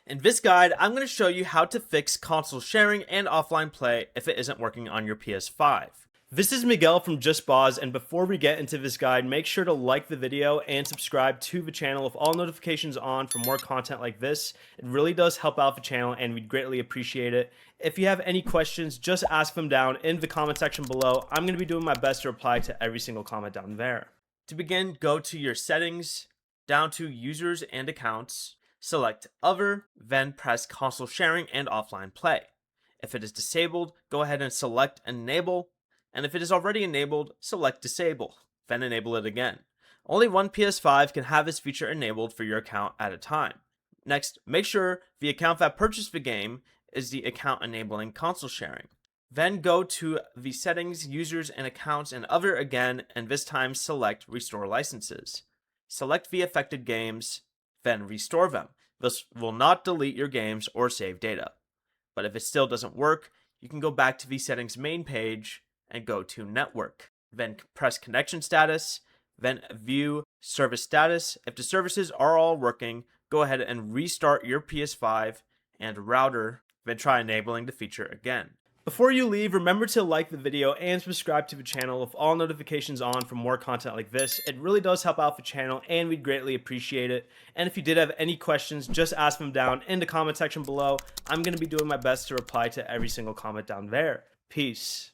In this guide, I'm going to show you how to fix console sharing and offline play if it isn't working on your PS5. This is Miguel from Just Boz, and before we get into this guide, make sure to like the video and subscribe to the channel with all notifications on for more content like this. It really does help out the channel and we'd greatly appreciate it. If you have any questions, just ask them down in the comment section below. I'm going to be doing my best to reply to every single comment down there. To begin, go to your settings, down to users and accounts, select Other, then press Console Sharing and Offline Play. If it is disabled, go ahead and select Enable, and if it is already enabled, select Disable, then enable it again. Only one PS5 can have this feature enabled for your account at a time. Next, make sure the account that purchased the game is the account enabling console sharing. Then go to the Settings, Users and Accounts and Other again, and this time select Restore Licenses. Select the affected games, then restore them. This will not delete your games or save data. But if it still doesn't work, you can go back to the settings main page and go to Network. Then press Connection Status, then View Service Status. If the services are all working, go ahead and restart your PS5 and router, then try enabling the feature again. Before you leave, remember to like the video and subscribe to the channel with all notifications on for more content like this. It really does help out the channel and we'd greatly appreciate it. And if you did have any questions, just ask them down in the comment section below. I'm going to be doing my best to reply to every single comment down there. Peace.